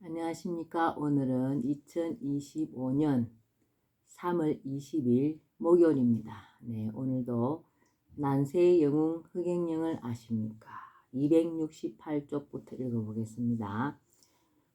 안녕하십니까. 오늘은 2025년 3월 20일 목요일입니다. 네, 오늘도 난세의 영웅 흑행령을 아십니까? 268쪽부터 읽어보겠습니다.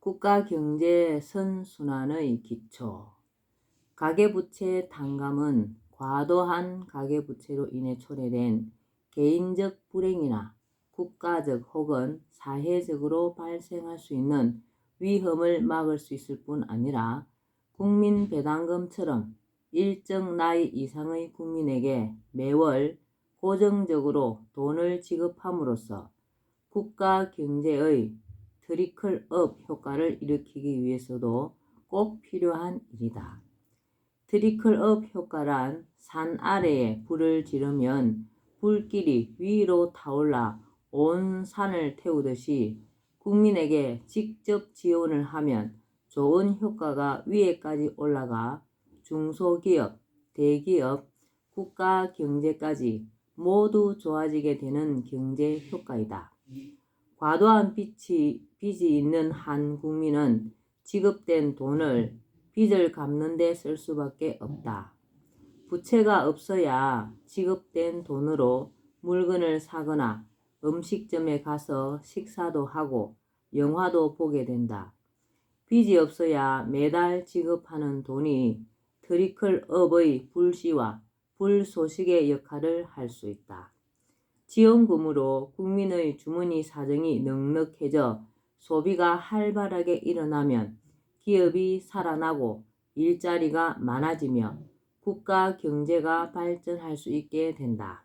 국가 경제 선순환의 기초. 가계부채 탕감은 과도한 가계부채로 인해 초래된 개인적 불행이나 국가적 혹은 사회적으로 발생할 수 있는 위험을 막을 수 있을 뿐 아니라 국민배당금처럼 일정 나이 이상의 국민에게 매월 고정적으로 돈을 지급함으로써 국가 경제의 트리클업 효과를 일으키기 위해서도 꼭 필요한 일이다. 트리클업 효과란 산 아래에 불을 지르면 불길이 위로 타올라 온 산을 태우듯이 국민에게 직접 지원을 하면 좋은 효과가 위에까지 올라가 중소기업, 대기업, 국가 경제까지 모두 좋아지게 되는 경제 효과이다. 과도한 빚이 있는 한 국민은 지급된 돈을 빚을 갚는 데 쓸 수밖에 없다. 부채가 없어야 지급된 돈으로 물건을 사거나 음식점에 가서 식사도 하고 영화도 보게 된다. 빚이 없어야 매달 지급하는 돈이 트리클업의 불씨와 불소식의 역할을 할 수 있다. 지원금으로 국민의 주머니 사정이 넉넉해져 소비가 활발하게 일어나면 기업이 살아나고 일자리가 많아지며 국가 경제가 발전할 수 있게 된다.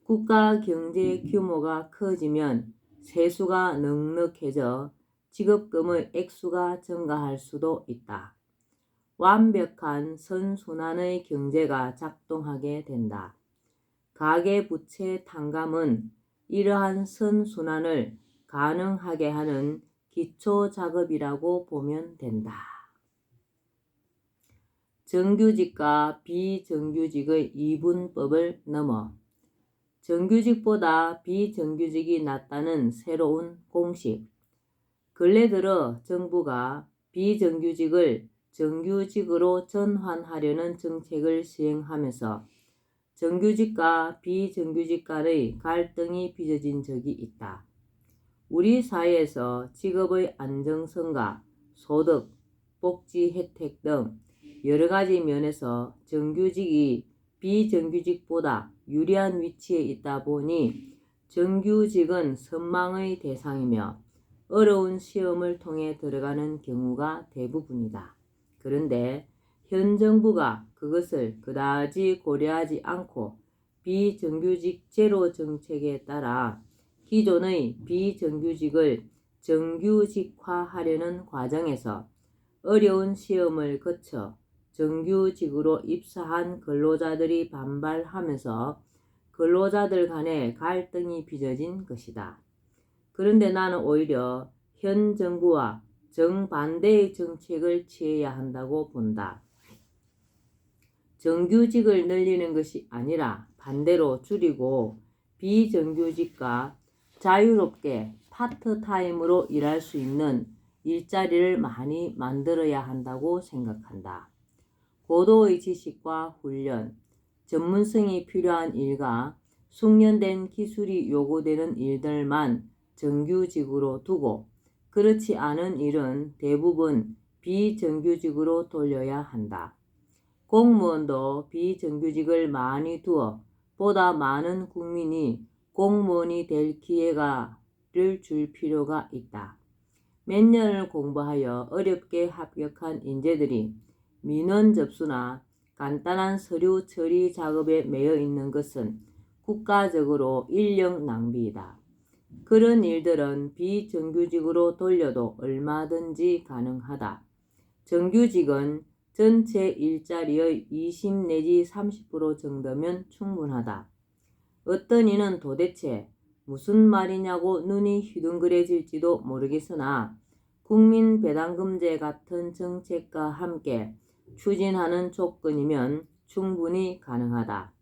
국가 경제 규모가 커지면 세수가 넉넉해져 지급금의 액수가 증가할 수도 있다. 완벽한 선순환의 경제가 작동하게 된다. 가계부채 탕감은 이러한 선순환을 가능하게 하는 기초작업이라고 보면 된다. 정규직과 비정규직의 이분법을 넘어 정규직보다 비정규직이 낫다는 새로운 공식. 근래 들어 정부가 비정규직을 정규직으로 전환하려는 정책을 시행하면서 정규직과 비정규직 간의 갈등이 빚어진 적이 있다. 우리 사회에서 직업의 안정성과 소득, 복지 혜택 등 여러 가지 면에서 정규직이 비정규직보다 유리한 위치에 있다 보니 정규직은 선망의 대상이며 어려운 시험을 통해 들어가는 경우가 대부분이다. 그런데 현 정부가 그것을 그다지 고려하지 않고 비정규직 제로 정책에 따라 기존의 비정규직을 정규직화하려는 과정에서 어려운 시험을 거쳐 정규직으로 입사한 근로자들이 반발하면서 근로자들 간의 갈등이 빚어진 것이다. 그런데 나는 오히려 현 정부와 정반대의 정책을 취해야 한다고 본다. 정규직을 늘리는 것이 아니라 반대로 줄이고 비정규직과 자유롭게 파트타임으로 일할 수 있는 일자리를 많이 만들어야 한다고 생각한다. 고도의 지식과 훈련, 전문성이 필요한 일과 숙련된 기술이 요구되는 일들만 정규직으로 두고 그렇지 않은 일은 대부분 비정규직으로 돌려야 한다. 공무원도 비정규직을 많이 두어 보다 많은 국민이 공무원이 될 기회를 줄 필요가 있다. 몇 년을 공부하여 어렵게 합격한 인재들이 민원 접수나 간단한 서류 처리 작업에 매여 있는 것은 국가적으로 인력 낭비이다. 그런 일들은 비정규직으로 돌려도 얼마든지 가능하다. 정규직은 전체 일자리의 20 내지 30% 정도면 충분하다. 어떤 이는 도대체 무슨 말이냐고 눈이 휘둥그레질지도 모르겠으나 국민배당금제 같은 정책과 함께 추진하는 조건이면 충분히 가능하다.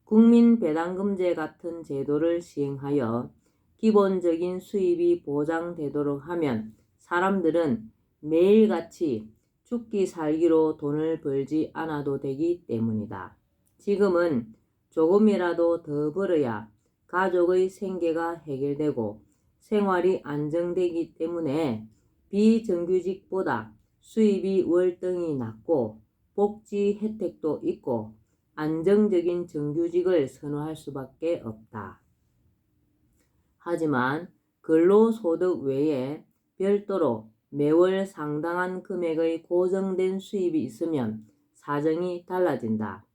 국민배당금제 같은 제도를 시행하여 기본적인 수입이 보장되도록 하면 사람들은 매일같이 죽기 살기로 돈을 벌지 않아도 되기 때문이다. 지금은 조금이라도 더 벌어야 가족의 생계가 해결되고 생활이 안정되기 때문에 비정규직보다 수입이 월등히 낮고 복지 혜택도 있고 안정적인 정규직을 선호할 수밖에 없다. 하지만 근로소득 외에 별도로 매월 상당한 금액의 고정된 수입이 있으면 사정이 달라진다.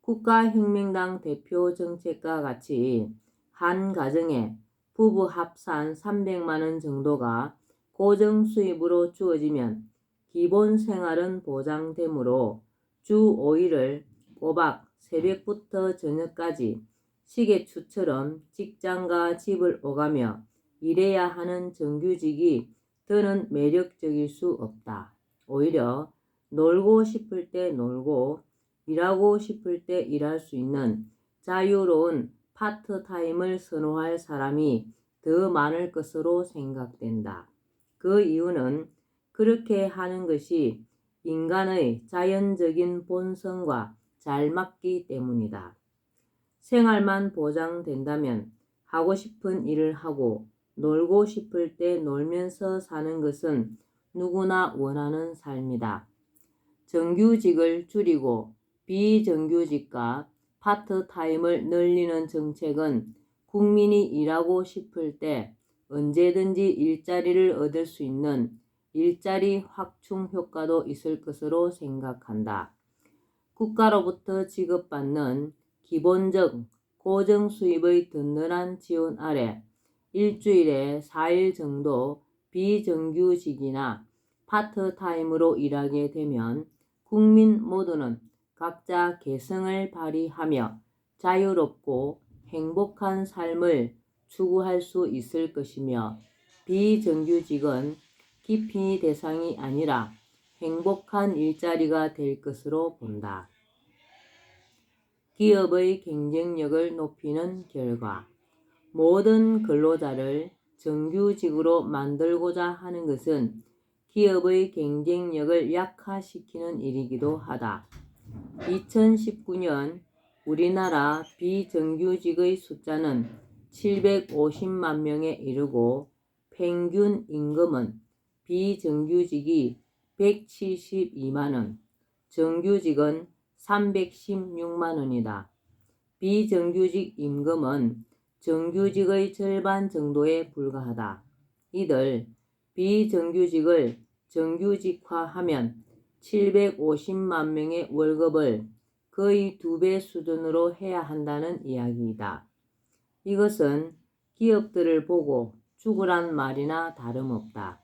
국가혁명당 대표 정책과 같이 한 가정에 부부 합산 300만 원 정도가 고정 수입으로 주어지면 기본 생활은 보장되므로 주 5일을 꼬박 새벽부터 저녁까지 시계추처럼 직장과 집을 오가며 일해야 하는 정규직이 더는 매력적일 수 없다. 오히려 놀고 싶을 때 놀고 일하고 싶을 때 일할 수 있는 자유로운 파트타임을 선호할 사람이 더 많을 것으로 생각된다. 그 이유는 그렇게 하는 것이 인간의 자연적인 본성과 잘 맞기 때문이다. 생활만 보장된다면 하고 싶은 일을 하고 놀고 싶을 때 놀면서 사는 것은 누구나 원하는 삶이다. 정규직을 줄이고 비정규직과 파트타임을 늘리는 정책은 국민이 일하고 싶을 때 언제든지 일자리를 얻을 수 있는 일자리 확충 효과도 있을 것으로 생각한다. 국가로부터 지급받는 기본적 고정 수입의 든든한 지원 아래 일주일에 4일 정도 비정규직이나 파트타임으로 일하게 되면 국민 모두는 각자 개성을 발휘하며 자유롭고 행복한 삶을 추구할 수 있을 것이며 비정규직은 기피 대상이 아니라 행복한 일자리가 될 것으로 본다. 기업의 경쟁력을 높이는 결과 모든 근로자를 정규직으로 만들고자 하는 것은 기업의 경쟁력을 약화시키는 일이기도 하다. 2019년 우리나라 비정규직의 숫자는 750만 명에 이르고 평균 임금은 비정규직이 172만 원, 정규직은 316만 원이다. 비정규직 임금은 정규직의 절반 정도에 불과하다. 이들 비정규직을 정규직화하면 750만 명의 월급을 거의 2배 수준으로 해야 한다는 이야기이다. 이것은 기업들을 보고 죽으란 말이나 다름없다.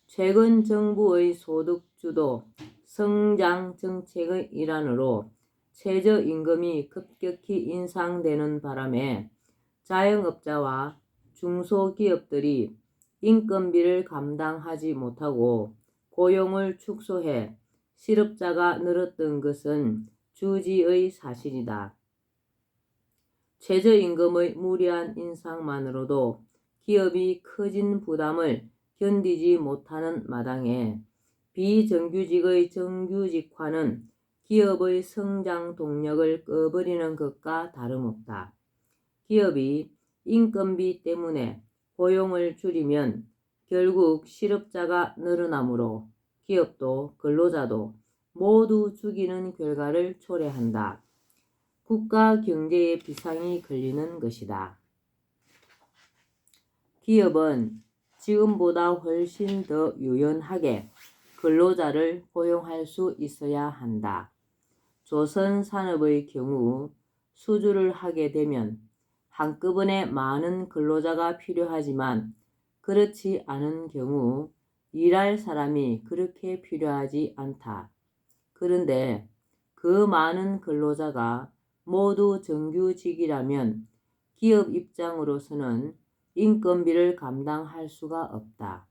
최근 정부의 소득주도 성장 정책의 일환으로 최저임금이 급격히 인상되는 바람에 자영업자와 중소기업들이 인건비를 감당하지 못하고 고용을 축소해 실업자가 늘었던 것은 주지의 사실이다. 최저임금의 무리한 인상만으로도 기업이 커진 부담을 견디지 못하는 마당에 비정규직의 정규직화는 기업의 성장 동력을 꺼버리는 것과 다름없다. 기업이 인건비 때문에 고용을 줄이면 결국 실업자가 늘어나므로 기업도 근로자도 모두 죽이는 결과를 초래한다. 국가 경제에 비상이 걸리는 것이다. 기업은 지금보다 훨씬 더 유연하게 근로자를 고용할 수 있어야 한다. 조선산업의 경우 수주를 하게 되면 한꺼번에 많은 근로자가 필요하지만 그렇지 않은 경우 일할 사람이 그렇게 필요하지 않다. 그런데 그 많은 근로자가 모두 정규직이라면 기업 입장으로서는 인건비를 감당할 수가 없다.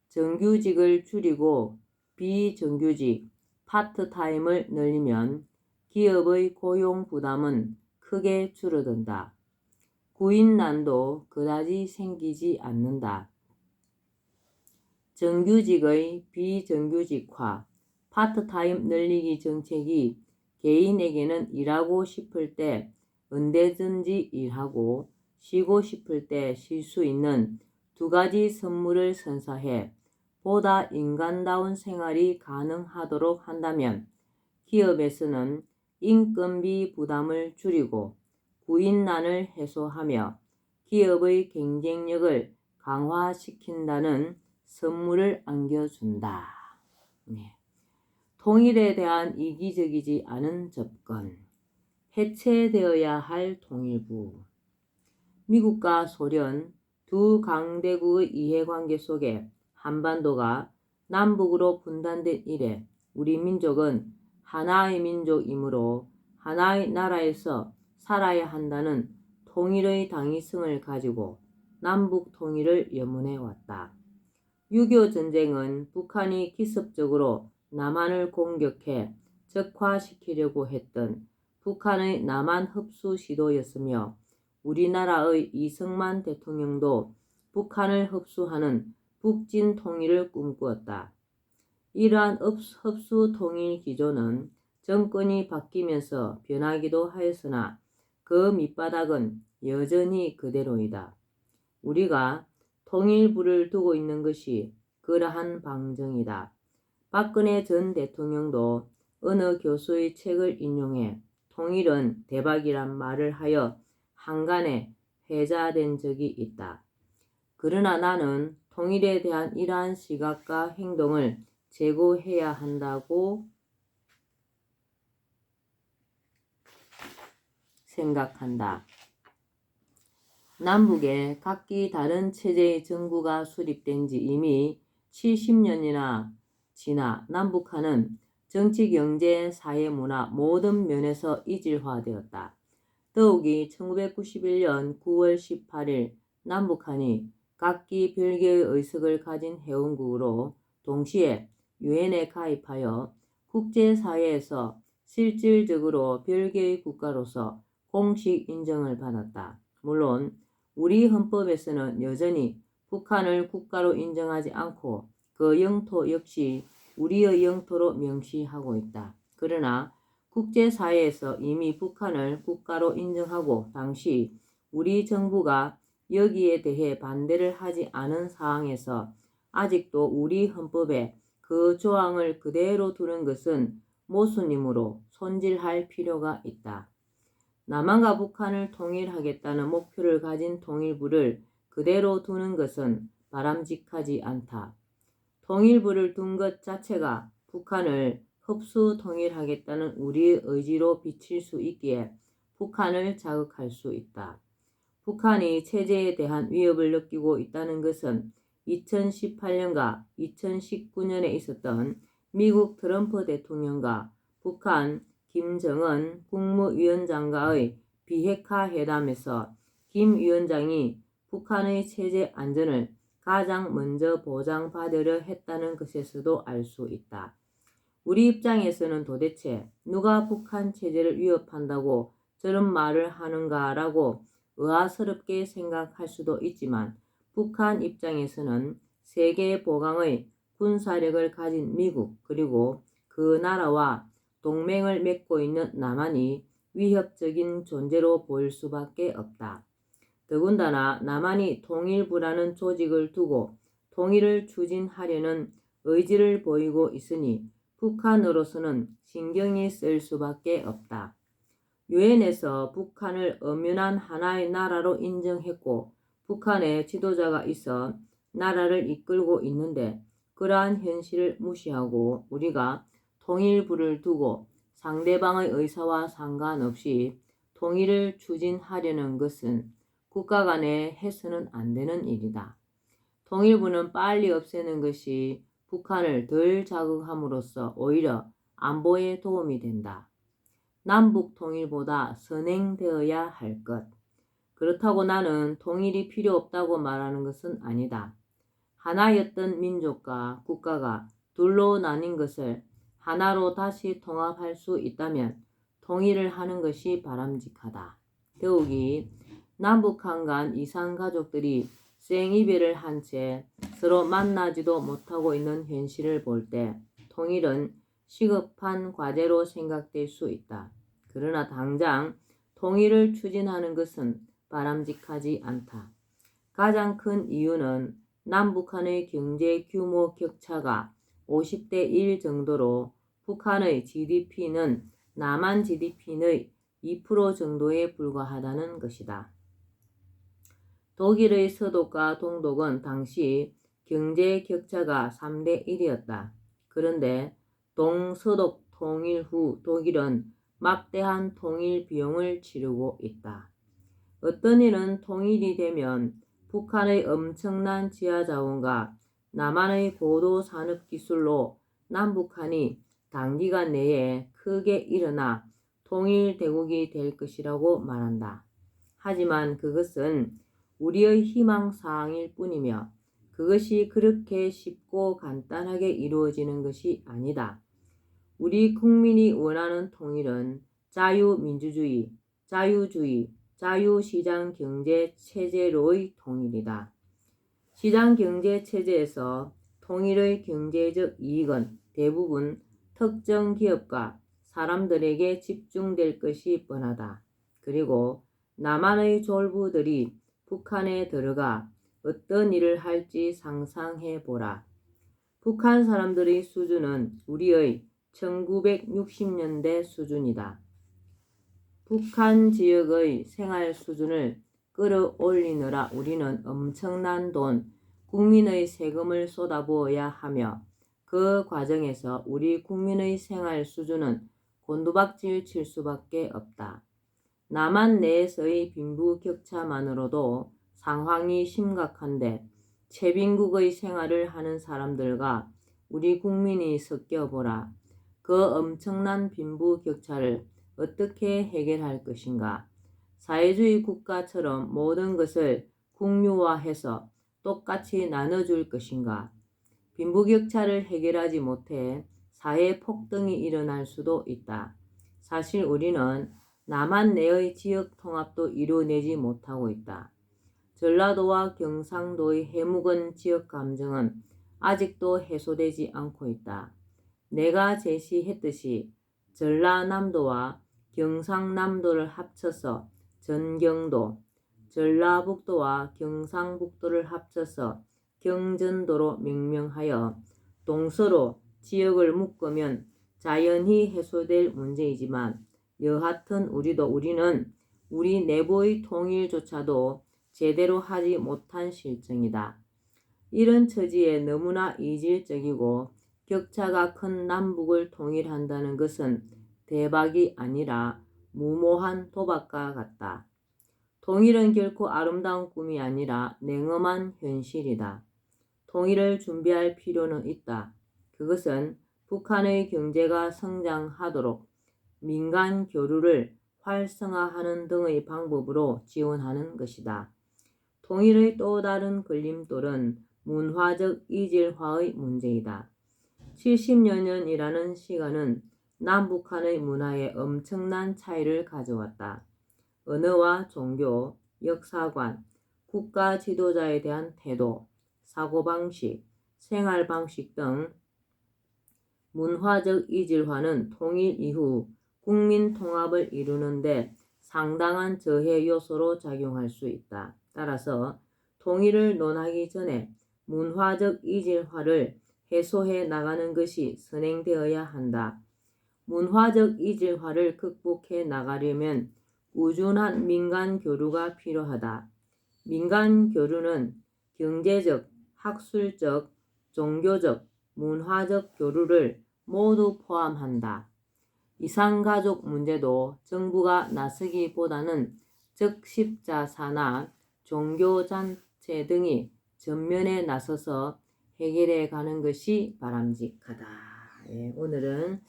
정규직을 줄이고 비정규직, 파트타임을 늘리면 기업의 고용 부담은 크게 줄어든다. 구인난도 그다지 생기지 않는다. 정규직의 비정규직화, 파트타임 늘리기 정책이 개인에게는 일하고 싶을 때 언제든지 일하고 쉬고 싶을 때 쉴 수 있는 두 가지 선물을 선사해 보다 인간다운 생활이 가능하도록 한다면 기업에서는 인건비 부담을 줄이고 구인난을 해소하며 기업의 경쟁력을 강화시킨다는 선물을 안겨준다. 네. 통일에 대한 이기적이지 않은 접근. 해체되어야 할 통일부. 미국과 소련 두 강대국의 이해관계 속에 한반도가 남북으로 분단된 이래 우리 민족은 하나의 민족이므로 하나의 나라에서 살아야 한다는 통일의 당위성을 가지고 남북 통일을 염원해 왔다. 6.25 전쟁은 북한이 기습적으로 남한을 공격해 적화시키려고 했던 북한의 남한 흡수 시도였으며 우리나라의 이승만 대통령도 북한을 흡수하는 북진 통일을 꿈꾸었다. 이러한 흡수 통일 기조는 정권이 바뀌면서 변하기도 하였으나 그 밑바닥은 여전히 그대로이다. 우리가 통일부를 두고 있는 것이 그러한 방정이다. 박근혜 전 대통령도 어느 교수의 책을 인용해 통일은 대박이란 말을 하여 한간에 회자된 적이 있다. 그러나 나는 통일에 대한 이러한 시각과 행동을 제고해야 한다고 생각한다. 남북에 각기 다른 체제의 정부가 수립된 지 이미 70년이나 지나 남북한은 정치, 경제, 사회, 문화 모든 면에서 이질화되었다. 더욱이 1991년 9월 18일 남북한이 각기 별개의 의석을 가진 회원국으로 동시에 유엔에 가입하여 국제사회에서 실질적으로 별개의 국가로서 공식 인정을 받았다. 물론 우리 헌법에서는 여전히 북한을 국가로 인정하지 않고 그 영토 역시 우리의 영토로 명시하고 있다. 그러나 국제사회에서 이미 북한을 국가로 인정하고 당시 우리 정부가 여기에 대해 반대를 하지 않은 상황에서 아직도 우리 헌법에 그 조항을 그대로 두는 것은 모순이므로 손질할 필요가 있다. 남한과 북한을 통일하겠다는 목표를 가진 통일부를 그대로 두는 것은 바람직하지 않다. 통일부를 둔 것 자체가 북한을 흡수 통일하겠다는 우리의 의지로 비칠 수 있기에 북한을 자극할 수 있다. 북한이 체제에 대한 위협을 느끼고 있다는 것은 2018년과 2019년에 있었던 미국 트럼프 대통령과 북한 김정은 국무위원장과의 비핵화 회담에서 김 위원장이 북한의 체제 안전을 가장 먼저 보장받으려 했다는 것에서도 알 수 있다. 우리 입장에서는 도대체 누가 북한 체제를 위협한다고 저런 말을 하는가라고 의아스럽게 생각할 수도 있지만 북한 입장에서는 세계 보강의 군사력을 가진 미국 그리고 그 나라와 동맹을 맺고 있는 남한이 위협적인 존재로 보일 수밖에 없다. 더군다나 남한이 통일부라는 조직을 두고 통일을 추진하려는 의지를 보이고 있으니 북한으로서는 신경이 쓸 수밖에 없다. 유엔에서 북한을 엄연한 하나의 나라로 인정했고 북한에 지도자가 있어 나라를 이끌고 있는데 그러한 현실을 무시하고 우리가 통일부를 두고 상대방의 의사와 상관없이 통일을 추진하려는 것은 국가 간에 해서는 안 되는 일이다. 통일부는 빨리 없애는 것이 북한을 덜 자극함으로써 오히려 안보에 도움이 된다. 남북 통일보다 선행되어야 할 것. 그렇다고 나는 통일이 필요 없다고 말하는 것은 아니다. 하나였던 민족과 국가가 둘로 나뉜 것을 하나로 다시 통합할 수 있다면 통일을 하는 것이 바람직하다. 더욱이 남북한 간 이산가족들이 생이별을 한 채 서로 만나지도 못하고 있는 현실을 볼 때 통일은 시급한 과제로 생각될 수 있다. 그러나 당장 통일을 추진하는 것은 바람직하지 않다. 가장 큰 이유는 남북한의 경제 규모 격차가 50대 1 정도로 북한의 GDP는 남한 GDP의 2% 정도에 불과하다는 것이다. 독일의 서독과 동독은 당시 경제 격차가 3대 1이었다. 그런데 동서독 통일 후 독일은 막대한 통일 비용을 치르고 있다. 어떤 일은 통일이 되면 북한의 엄청난 지하자원과 남한의 고도 산업기술로 남북한이 단기간 내에 크게 일어나 통일대국이 될 것이라고 말한다. 하지만 그것은 우리의 희망사항일 뿐이며 그것이 그렇게 쉽고 간단하게 이루어지는 것이 아니다. 우리 국민이 원하는 통일은 자유민주주의, 자유주의, 자유시장경제체제로의 통일이다. 시장경제체제에서 통일의 경제적 이익은 대부분 특정 기업과 사람들에게 집중될 것이 뻔하다. 그리고 남한의 졸부들이 북한에 들어가 어떤 일을 할지 상상해 보라. 북한 사람들의 수준은 우리의 1960년대 수준이다. 북한 지역의 생활 수준을 끌어올리느라 우리는 엄청난 돈, 국민의 세금을 쏟아부어야 하며 그 과정에서 우리 국민의 생활 수준은 곤두박질 칠 수밖에 없다. 남한 내에서의 빈부격차만으로도 상황이 심각한데 최빈국의 생활을 하는 사람들과 우리 국민이 섞여보라. 그 엄청난 빈부격차를 어떻게 해결할 것인가? 사회주의 국가처럼 모든 것을 국유화해서 똑같이 나눠줄 것인가? 빈부격차를 해결하지 못해 사회 폭등이 일어날 수도 있다. 사실 우리는 남한 내의 지역 통합도 이루어내지 못하고 있다. 전라도와 경상도의 해묵은 지역 감정은 아직도 해소되지 않고 있다. 내가 제시했듯이 전라남도와 경상남도를 합쳐서 전경도, 전라북도와 경상북도를 합쳐서 경전도로 명명하여 동서로 지역을 묶으면 자연히 해소될 문제이지만 여하튼 우리는 우리 내부의 통일조차도 제대로 하지 못한 실정이다. 이런 처지에 너무나 이질적이고 격차가 큰 남북을 통일한다는 것은 대박이 아니라 무모한 도박과 같다. 통일은 결코 아름다운 꿈이 아니라 냉엄한 현실이다. 통일을 준비할 필요는 있다. 그것은 북한의 경제가 성장하도록 민간 교류를 활성화하는 등의 방법으로 지원하는 것이다. 통일의 또 다른 걸림돌은 문화적 이질화의 문제이다. 70여 년이라는 시간은 남북한의 문화에 엄청난 차이를 가져왔다. 언어와 종교, 역사관, 국가 지도자에 대한 태도, 사고방식, 생활방식 등 문화적 이질화는 통일 이후 국민 통합을 이루는데 상당한 저해 요소로 작용할 수 있다. 따라서 통일을 논하기 전에 문화적 이질화를 해소해 나가는 것이 선행되어야 한다. 문화적 이질화를 극복해 나가려면 꾸준한 민간 교류가 필요하다. 민간 교류는 경제적, 학술적, 종교적, 문화적 교류를 모두 포함한다. 이산가족 문제도 정부가 나서기보다는 적십자사나 종교단체 등이 전면에 나서서 해결해 가는 것이 바람직하다. 오늘은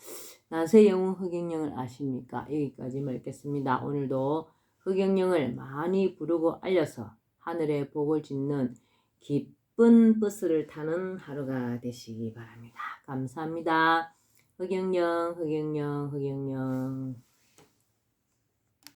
난세 영웅 흑영령을 아십니까? 여기까지 읽겠습니다. 오늘도 흑영령을 많이 부르고 알려서 하늘의 복을 짓는 기쁜 버스를 타는 하루가 되시기 바랍니다. 감사합니다. 흑영령, 흑영령, 흑영령.